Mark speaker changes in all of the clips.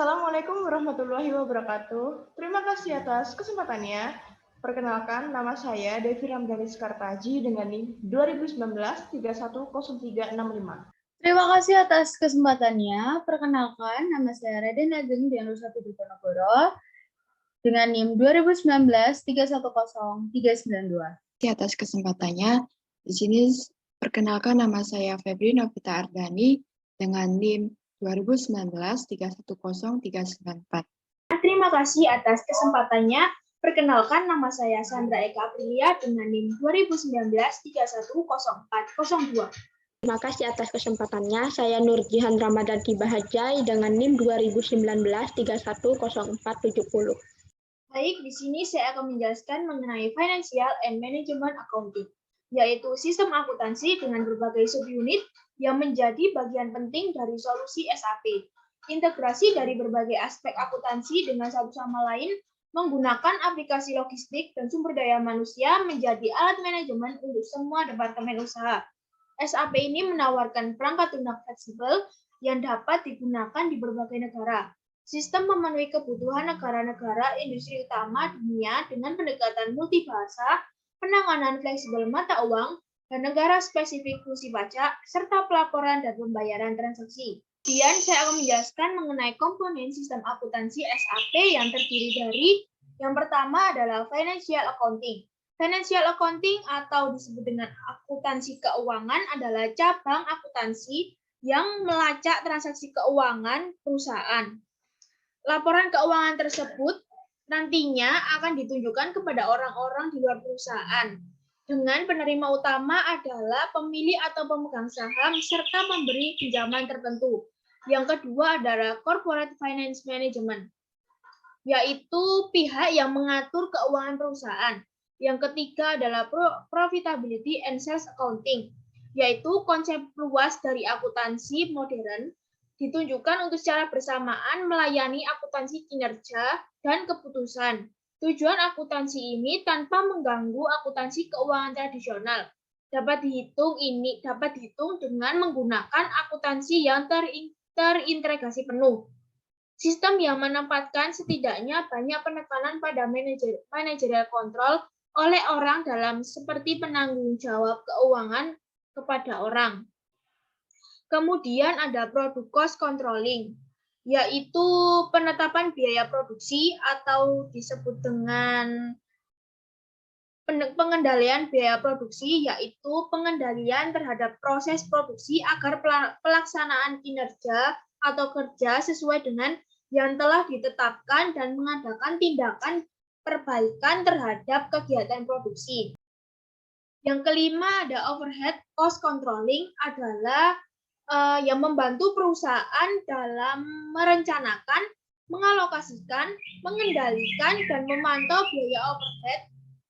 Speaker 1: Assalamualaikum warahmatullahi wabarakatuh. Terima kasih atas kesempatannya. Perkenalkan, nama saya Devi Ramdhani Skartaji dengan NIM 2019-310365.
Speaker 2: Terima kasih atas kesempatannya. Perkenalkan, nama saya Raden Ageng Dianusati Diponegoro dengan NIM 2019-310392.
Speaker 3: Atas kesempatannya, di sini perkenalkan nama saya Febri Novita Ardani dengan NIM 2019-310394.
Speaker 4: Terima kasih atas kesempatannya. Perkenalkan, nama saya Sandra Eka Aprilia dengan NIM 2019-310402.
Speaker 5: Terima kasih atas kesempatannya. Saya Nurjihan Ramadan Tibahajai dengan NIM 2019-310470.
Speaker 4: Baik, di sini saya akan menjelaskan mengenai Financial and Management Accounting, yaitu sistem akuntansi dengan berbagai subunit yang menjadi bagian penting dari solusi SAP. Integrasi dari berbagai aspek akuntansi dengan satu sama lain menggunakan aplikasi logistik dan sumber daya manusia menjadi alat manajemen untuk semua departemen usaha. SAP ini menawarkan perangkat lunak fleksibel yang dapat digunakan di berbagai negara. Sistem memenuhi kebutuhan negara-negara industri utama dunia dengan pendekatan multibahasa, penanganan fleksibel mata uang, dan negara spesifik fungsi pajak, serta pelaporan dan pembayaran transaksi. Kemudian saya akan menjelaskan mengenai komponen sistem akuntansi SAP yang terdiri dari yang pertama adalah Financial Accounting. Financial Accounting atau disebut dengan akuntansi keuangan adalah cabang akuntansi yang melacak transaksi keuangan perusahaan. Laporan keuangan tersebut nantinya akan ditunjukkan kepada orang-orang di luar perusahaan. Dengan penerima utama adalah pemilik atau pemegang saham serta pemberi pinjaman tertentu. Yang kedua adalah Corporate Finance Management, yaitu pihak yang mengatur keuangan perusahaan. Yang ketiga adalah Profitability and Sales Accounting, yaitu konsep luas dari akuntansi modern, ditunjukkan untuk secara bersamaan melayani akuntansi kinerja dan keputusan. Tujuan akuntansi ini tanpa mengganggu akuntansi keuangan tradisional. Dapat dihitung dengan menggunakan akuntansi yang terintegrasi penuh. Sistem yang menempatkan setidaknya banyak penekanan pada manajerial control oleh orang dalam seperti penanggung jawab keuangan kepada orang. Kemudian ada product cost controlling, yaitu penetapan biaya produksi atau disebut dengan pengendalian biaya produksi, yaitu pengendalian terhadap proses produksi agar pelaksanaan kinerja atau kerja sesuai dengan yang telah ditetapkan dan mengadakan tindakan perbaikan terhadap kegiatan produksi. Yang kelima ada overhead cost controlling, adalah yang membantu perusahaan dalam merencanakan, mengalokasikan, mengendalikan, dan memantau biaya overhead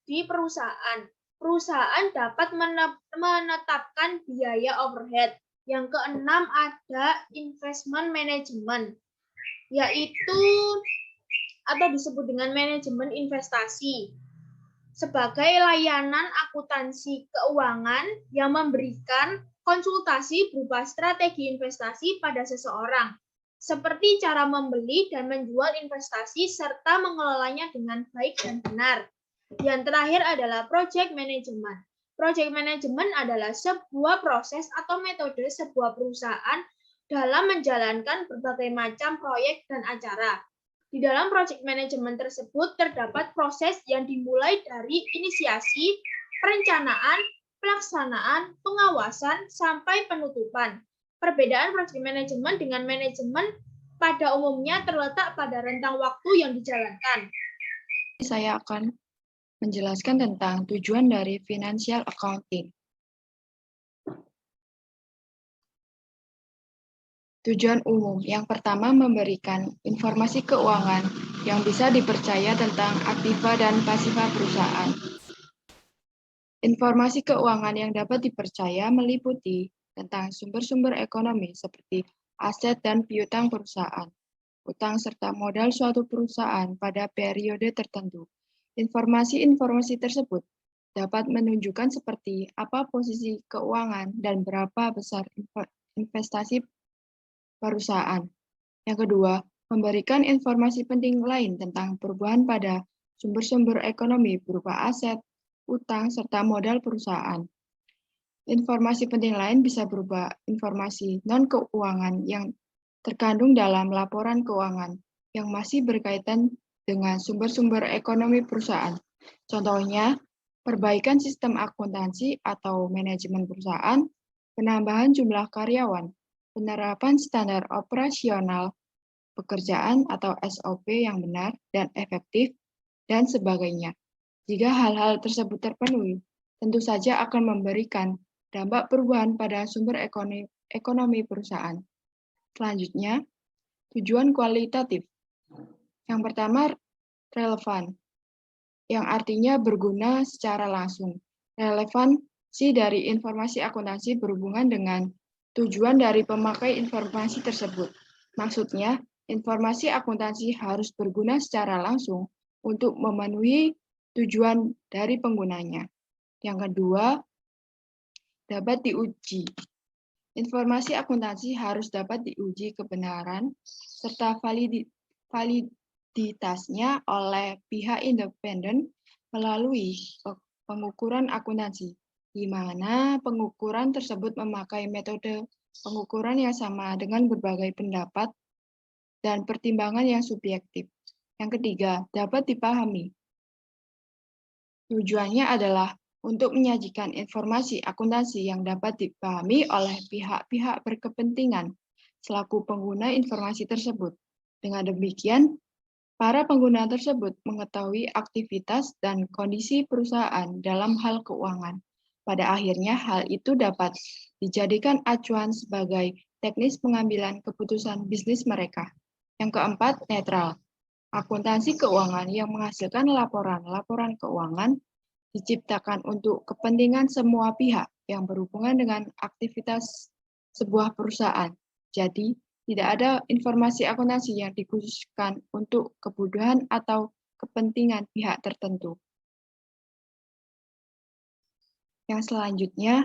Speaker 4: di perusahaan. Perusahaan dapat menetapkan biaya overhead. Yang keenam ada investment management, yaitu atau disebut dengan manajemen investasi sebagai layanan akuntansi keuangan yang memberikan konsultasi berupa strategi investasi pada seseorang, seperti cara membeli dan menjual investasi serta mengelolanya dengan baik dan benar. Yang terakhir adalah project management. Project management adalah sebuah proses atau metode sebuah perusahaan dalam menjalankan berbagai macam proyek dan acara. Di dalam project management tersebut terdapat proses yang dimulai dari inisiasi, perencanaan, pelaksanaan, pengawasan, sampai penutupan. Perbedaan project management dengan manajemen pada umumnya terletak pada rentang waktu yang dijalankan.
Speaker 3: Saya akan menjelaskan tentang tujuan dari financial accounting. Tujuan umum yang pertama memberikan informasi keuangan yang bisa dipercaya tentang aktiva dan pasiva perusahaan. Informasi keuangan yang dapat dipercaya meliputi tentang sumber-sumber ekonomi seperti aset dan piutang perusahaan, utang serta modal suatu perusahaan pada periode tertentu. Informasi-informasi tersebut dapat menunjukkan seperti apa posisi keuangan dan berapa besar investasi perusahaan. Yang kedua, memberikan informasi penting lain tentang perubahan pada sumber-sumber ekonomi berupa aset, utang, serta modal perusahaan. Informasi penting lain bisa berupa informasi non-keuangan yang terkandung dalam laporan keuangan yang masih berkaitan dengan sumber-sumber ekonomi perusahaan. Contohnya, perbaikan sistem akuntansi atau manajemen perusahaan, penambahan jumlah karyawan, penerapan standar operasional pekerjaan atau SOP yang benar dan efektif, dan sebagainya. Jika hal-hal tersebut terpenuhi, tentu saja akan memberikan dampak perubahan pada sumber ekonomi perusahaan. Selanjutnya, tujuan kualitatif. Yang pertama, relevan, yang artinya berguna secara langsung. Relevansi dari informasi akuntansi berhubungan dengan tujuan dari pemakai informasi tersebut. Maksudnya, informasi akuntansi harus berguna secara langsung untuk memenuhi tujuan dari penggunanya. Yang kedua, dapat diuji. Informasi akuntansi harus dapat diuji kebenaran serta validitasnya oleh pihak independen melalui pengukuran akuntansi, di mana pengukuran tersebut memakai metode pengukuran yang sama dengan berbagai pendapat dan pertimbangan yang subjektif. Yang ketiga, dapat dipahami. Tujuannya adalah untuk menyajikan informasi akuntansi yang dapat dipahami oleh pihak-pihak berkepentingan selaku pengguna informasi tersebut. Dengan demikian, para pengguna tersebut mengetahui aktivitas dan kondisi perusahaan dalam hal keuangan. Pada akhirnya, hal itu dapat dijadikan acuan sebagai teknis pengambilan keputusan bisnis mereka. Yang keempat, netral. Akuntansi keuangan yang menghasilkan laporan-laporan keuangan diciptakan untuk kepentingan semua pihak yang berhubungan dengan aktivitas sebuah perusahaan. Jadi, tidak ada informasi akuntansi yang dikhususkan untuk kebutuhan atau kepentingan pihak tertentu. Yang selanjutnya,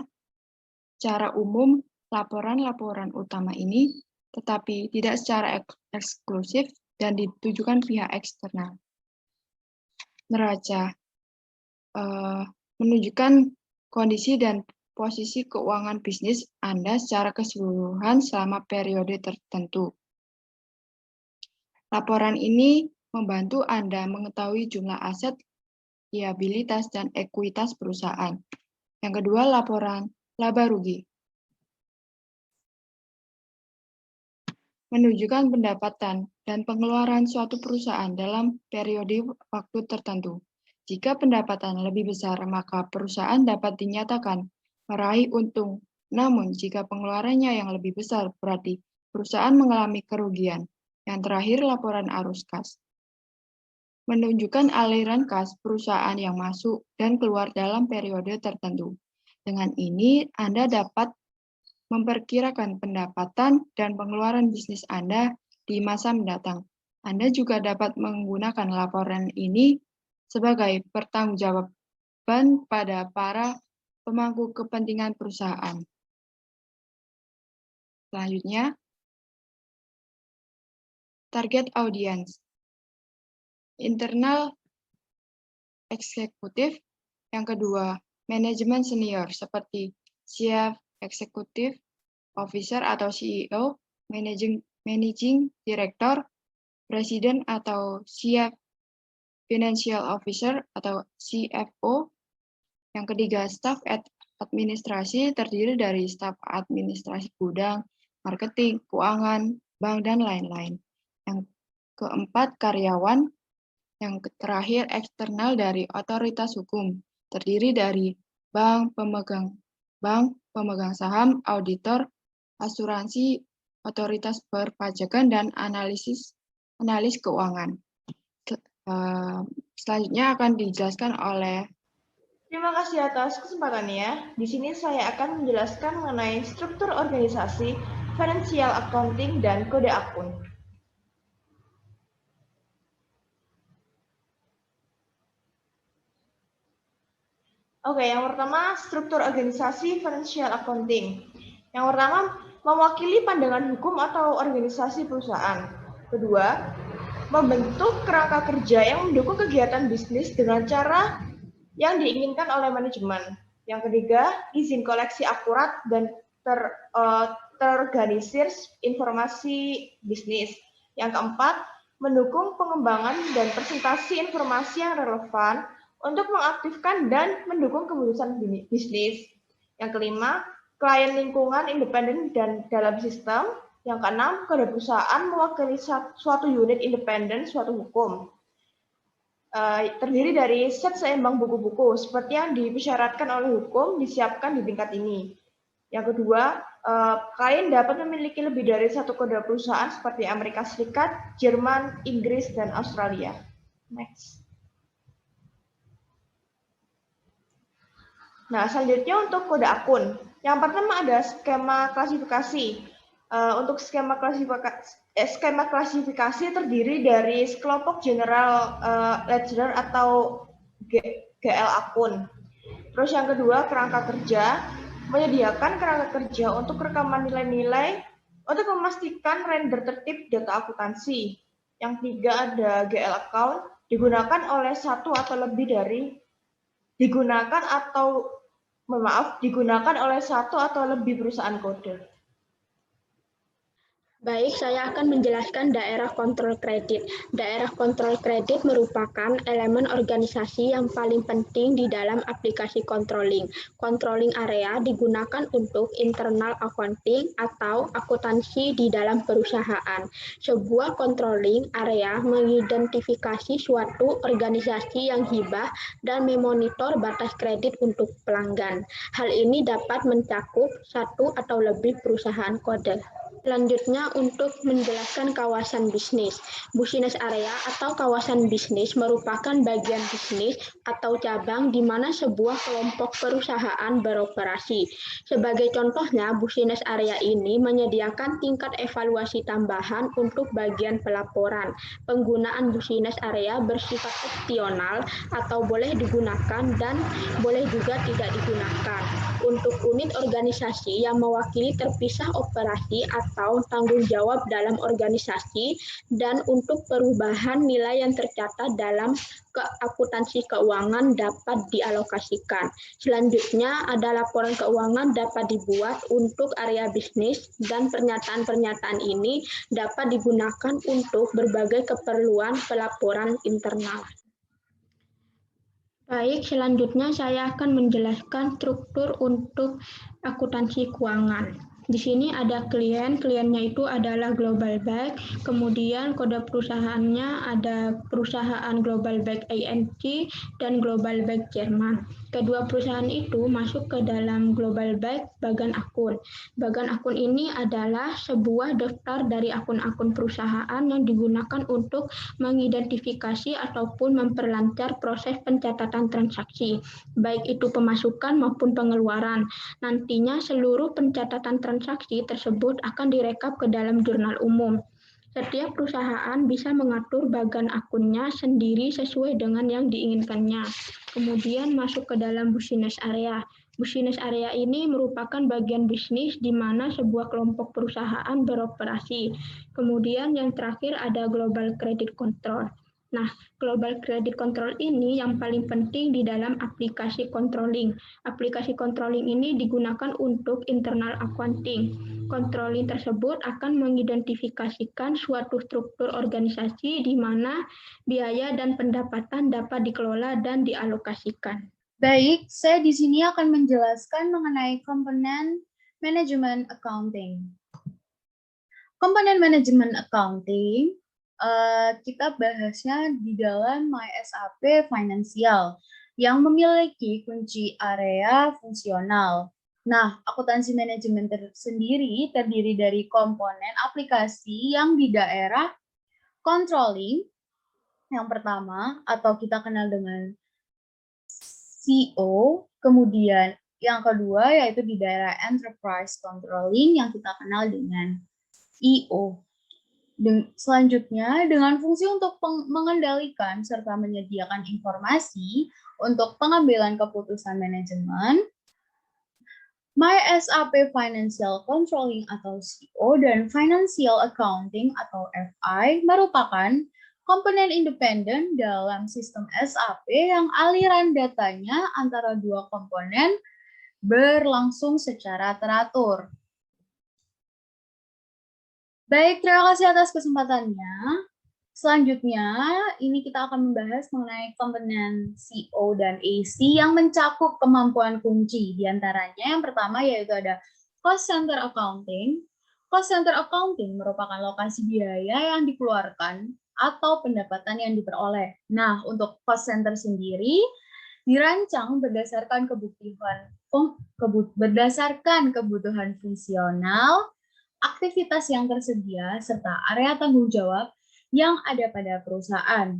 Speaker 3: secara umum, laporan-laporan utama ini tetapi tidak secara eksklusif dan ditujukan pihak eksternal. Neraca menunjukkan kondisi dan posisi keuangan bisnis Anda secara keseluruhan selama periode tertentu. Laporan ini membantu Anda mengetahui jumlah aset, liabilitas, dan ekuitas perusahaan. Yang kedua, laporan laba rugi. Menunjukkan pendapatan dan pengeluaran suatu perusahaan dalam periode waktu tertentu. Jika pendapatan lebih besar, maka perusahaan dapat dinyatakan meraih untung. Namun, jika pengeluarannya yang lebih besar, berarti perusahaan mengalami kerugian. Yang terakhir, laporan arus kas. Menunjukkan aliran kas perusahaan yang masuk dan keluar dalam periode tertentu. Dengan ini, Anda dapat memperkirakan pendapatan dan pengeluaran bisnis Anda di masa mendatang. Anda juga dapat menggunakan laporan ini sebagai pertanggungjawaban pada para pemangku kepentingan perusahaan. Selanjutnya, target audience. Internal eksekutif. Yang kedua, manajemen senior seperti Chief Executive Officer atau CEO, Managing Director, Presiden atau Chief Financial Officer atau CFO. Yang ketiga, staf administrasi terdiri dari staf administrasi gudang, marketing, keuangan, bank, dan lain-lain. Yang keempat, karyawan. Yang terakhir, eksternal dari otoritas hukum, terdiri dari bank, pemegang saham, auditor, asuransi, otoritas perpajakan, dan analis keuangan. Selanjutnya akan dijelaskan oleh.
Speaker 1: Terima kasih atas kesempatannya. Di sini saya akan menjelaskan mengenai struktur organisasi, financial accounting, dan kode akun. Oke, yang pertama struktur organisasi financial accounting. Yang pertama mewakili pandangan hukum atau organisasi perusahaan. Kedua, membentuk kerangka kerja yang mendukung kegiatan bisnis dengan cara yang diinginkan oleh manajemen. Yang ketiga, izin koleksi akurat dan terorganisir informasi bisnis. Yang keempat, mendukung pengembangan dan presentasi informasi yang relevan untuk mengaktifkan dan mendukung keputusan bisnis. Yang kelima, klien lingkungan independen dan dalam sistem. Yang keenam, kode perusahaan mewakili suatu unit independen suatu hukum. Terdiri dari set seimbang buku-buku seperti yang disyaratkan oleh hukum disiapkan di tingkat ini. Yang kedua, klien dapat memiliki lebih dari satu kode perusahaan seperti Amerika Serikat, Jerman, Inggris, dan Australia. Next. Nah, selanjutnya untuk kode akun. Yang pertama ada skema klasifikasi. Untuk skema klasifikasi terdiri dari sekelompok general ledger atau GL akun. Terus yang kedua, kerangka kerja. Menyediakan kerangka kerja untuk rekaman nilai-nilai untuk memastikan render tertib data akuntansi. Yang tiga ada GL account, digunakan oleh satu atau lebih dari digunakan oleh satu atau lebih perusahaan kode.
Speaker 5: Baik, saya akan menjelaskan daerah kontrol kredit. Daerah kontrol kredit merupakan elemen organisasi yang paling penting di dalam aplikasi controlling. Controlling area digunakan untuk internal accounting atau akuntansi di dalam perusahaan. Sebuah controlling area mengidentifikasi suatu organisasi yang hibah dan memonitor batas kredit untuk pelanggan. Hal ini dapat mencakup satu atau lebih perusahaan kode. Selanjutnya untuk menjelaskan kawasan bisnis. Business area atau kawasan bisnis merupakan bagian bisnis atau cabang di mana sebuah kelompok perusahaan beroperasi. Sebagai contohnya, business area ini menyediakan tingkat evaluasi tambahan untuk bagian pelaporan. Penggunaan business area bersifat opsional atau boleh digunakan dan boleh juga tidak digunakan. Untuk unit organisasi yang mewakili terpisah operasi atau tanggung jawab dalam organisasi dan untuk perubahan nilai yang tercatat dalam akuntansi keuangan dapat dialokasikan. Selanjutnya ada laporan keuangan dapat dibuat untuk area bisnis dan pernyataan-pernyataan ini dapat digunakan untuk berbagai keperluan pelaporan internal. Baik, selanjutnya saya akan menjelaskan struktur untuk akuntansi keuangan. Di sini ada kliennya itu adalah Global Bank, kemudian kode perusahaannya ada perusahaan Global Bank INC dan Global Bank Jerman. Kedua perusahaan itu masuk ke dalam Global Bank bagan akun. Bagan akun ini adalah sebuah daftar dari akun-akun perusahaan yang digunakan untuk mengidentifikasi ataupun memperlancar proses pencatatan transaksi, baik itu pemasukan maupun pengeluaran. Nantinya seluruh pencatatan transaksi tersebut akan direkap ke dalam jurnal umum. Setiap perusahaan bisa mengatur bagan akunnya sendiri sesuai dengan yang diinginkannya. Kemudian masuk ke dalam business area. Business area ini merupakan bagian bisnis di mana sebuah kelompok perusahaan beroperasi. Kemudian yang terakhir ada Global Credit Control. Nah, Global Credit Control ini yang paling penting di dalam aplikasi controlling. Aplikasi controlling ini digunakan untuk internal accounting. Controlling tersebut akan mengidentifikasikan suatu struktur organisasi di mana biaya dan pendapatan dapat dikelola dan dialokasikan.
Speaker 2: Baik, saya di sini akan menjelaskan mengenai komponen manajemen accounting. Komponen manajemen accounting kita bahasnya di dalam MySAP Finansial yang memiliki kunci area fungsional. Nah, akuntansi manajemen sendiri terdiri dari komponen aplikasi yang di daerah controlling yang pertama atau kita kenal dengan CO, kemudian yang kedua yaitu di daerah enterprise controlling yang kita kenal dengan EO. Selanjutnya, dengan fungsi untuk mengendalikan serta menyediakan informasi untuk pengambilan keputusan manajemen, MySAP Financial Controlling atau CO dan Financial Accounting atau FI merupakan komponen independen dalam sistem SAP yang aliran datanya antara dua komponen berlangsung secara teratur. Baik, terima kasih atas kesempatannya. Selanjutnya, ini kita akan membahas mengenai komponen CO dan AC yang mencakup kemampuan kunci. Di antaranya yang pertama yaitu ada cost center accounting. Cost center accounting merupakan lokasi biaya yang dikeluarkan atau pendapatan yang diperoleh. Nah, untuk cost center sendiri dirancang berdasarkan kebutuhan fungsional, aktivitas yang tersedia, serta area tanggung jawab yang ada pada perusahaan.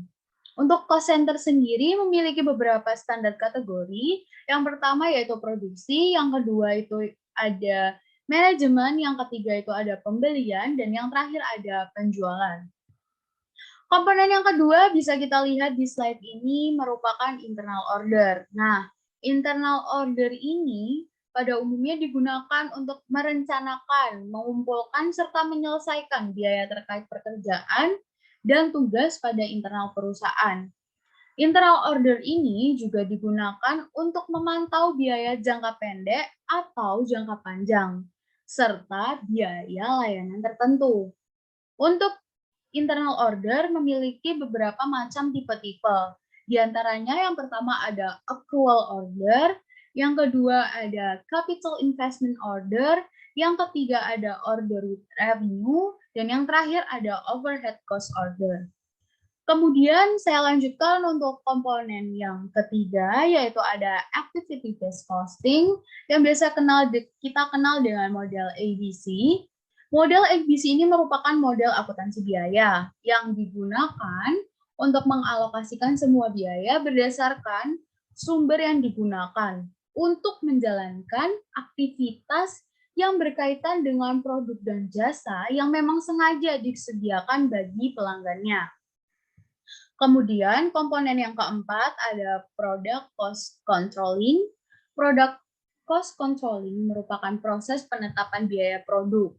Speaker 2: Untuk cost center sendiri memiliki beberapa standar kategori. Yang pertama yaitu produksi, yang kedua itu ada manajemen, yang ketiga itu ada pembelian, dan yang terakhir ada penjualan. Komponen yang kedua bisa kita lihat di slide ini merupakan internal order. Nah, internal order ini pada umumnya digunakan untuk merencanakan, mengumpulkan, serta menyelesaikan biaya terkait pekerjaan dan tugas pada internal perusahaan. Internal order ini juga digunakan untuk memantau biaya jangka pendek atau jangka panjang, serta biaya layanan tertentu. Untuk internal order memiliki beberapa macam tipe-tipe. Di antaranya yang pertama ada accrual order, yang kedua ada capital investment order, yang ketiga ada order with revenue, dan yang terakhir ada overhead cost order. Kemudian saya lanjutkan untuk komponen yang ketiga, yaitu ada activity based costing, yang biasa kita kenal dengan model ABC. Model ABC ini merupakan model akuntansi biaya yang digunakan untuk mengalokasikan semua biaya berdasarkan sumber yang digunakan untuk menjalankan aktivitas yang berkaitan dengan produk dan jasa yang memang sengaja disediakan bagi pelanggannya. Kemudian komponen yang keempat ada product cost controlling. Product cost controlling merupakan proses penetapan biaya produk.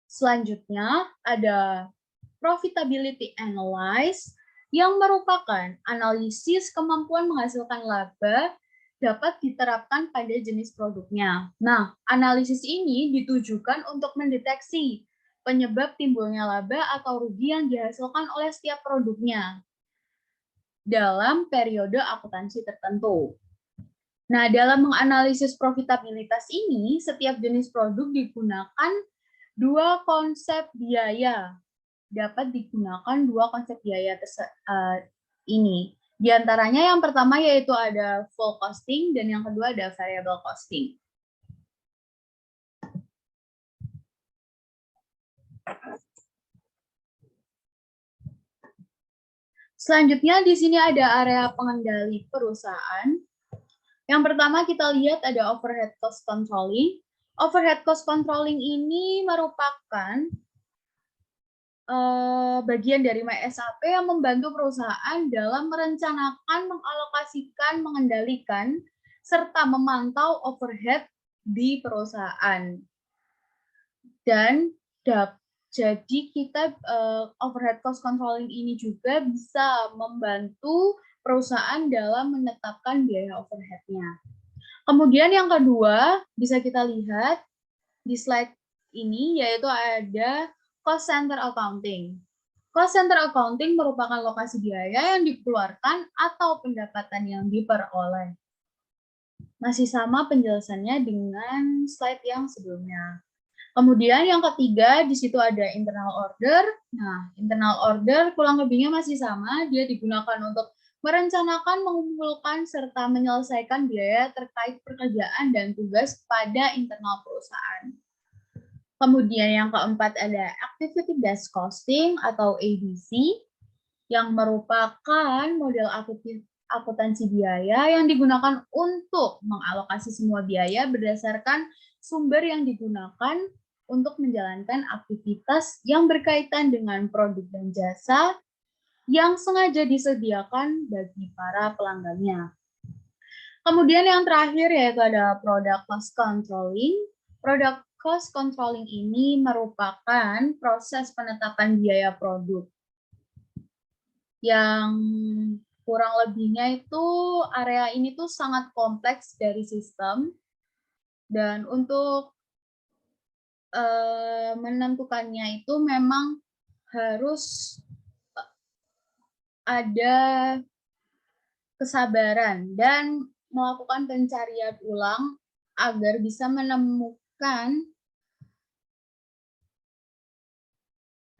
Speaker 2: Selanjutnya ada profitability analysis yang merupakan analisis kemampuan menghasilkan laba dapat diterapkan pada jenis produknya. Nah, analisis ini ditujukan untuk mendeteksi penyebab timbulnya laba atau rugi yang dihasilkan oleh setiap produknya dalam periode akuntansi tertentu. Nah, dalam menganalisis profitabilitas ini, setiap jenis produk digunakan dua konsep biaya. Dapat digunakan dua konsep biaya ini. Di antaranya yang pertama yaitu ada full costing dan yang kedua ada variable costing. Selanjutnya di sini ada area pengendali perusahaan. Yang pertama kita lihat ada overhead cost controlling. Overhead cost controlling ini merupakan bagian dari MySAP yang membantu perusahaan dalam merencanakan, mengalokasikan, mengendalikan, serta memantau overhead di perusahaan. Dan jadi kita overhead cost controlling ini juga bisa membantu perusahaan dalam menetapkan biaya overhead-nya. Kemudian yang kedua bisa kita lihat di slide ini yaitu ada cost center accounting. Cost center accounting merupakan lokasi biaya yang dikeluarkan atau pendapatan yang diperoleh. Masih sama penjelasannya dengan slide yang sebelumnya. Kemudian yang ketiga, di situ ada internal order. Nah, internal order kurang lebihnya masih sama, dia digunakan untuk merencanakan, mengumpulkan, serta menyelesaikan biaya terkait pekerjaan dan tugas pada internal perusahaan. Kemudian yang keempat ada activity based costing atau ABC, yang merupakan model akuntansi biaya yang digunakan untuk mengalokasi semua biaya berdasarkan sumber yang digunakan untuk menjalankan aktivitas yang berkaitan dengan produk dan jasa yang sengaja disediakan bagi para pelanggannya. Kemudian yang terakhir yaitu ada product cost controlling. Product cost controlling ini merupakan proses penetapan biaya produk yang kurang lebihnya itu area ini tuh sangat kompleks dari sistem, dan untuk menentukannya itu memang harus ada kesabaran dan melakukan pencarian ulang agar bisa menemukan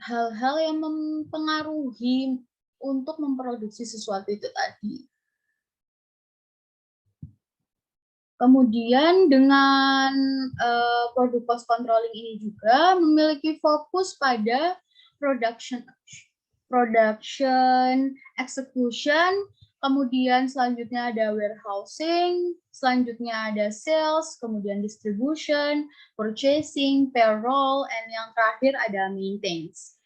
Speaker 2: hal-hal yang mempengaruhi untuk memproduksi sesuatu itu tadi. Kemudian dengan product cost controlling ini juga memiliki fokus pada production, execution, kemudian selanjutnya ada warehousing, selanjutnya ada sales, kemudian distribution, purchasing, payroll, and yang terakhir ada maintenance.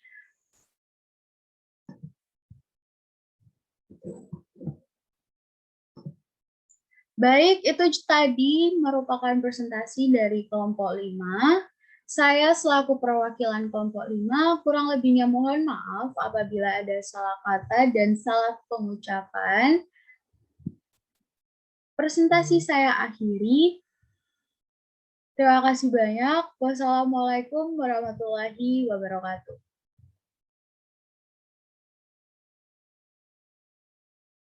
Speaker 2: Baik, itu tadi merupakan presentasi dari kelompok 5. Saya selaku perwakilan kelompok 5, kurang lebihnya mohon maaf apabila ada salah kata dan salah pengucapan. Presentasi saya akhiri. Terima kasih banyak. Wassalamualaikum warahmatullahi wabarakatuh.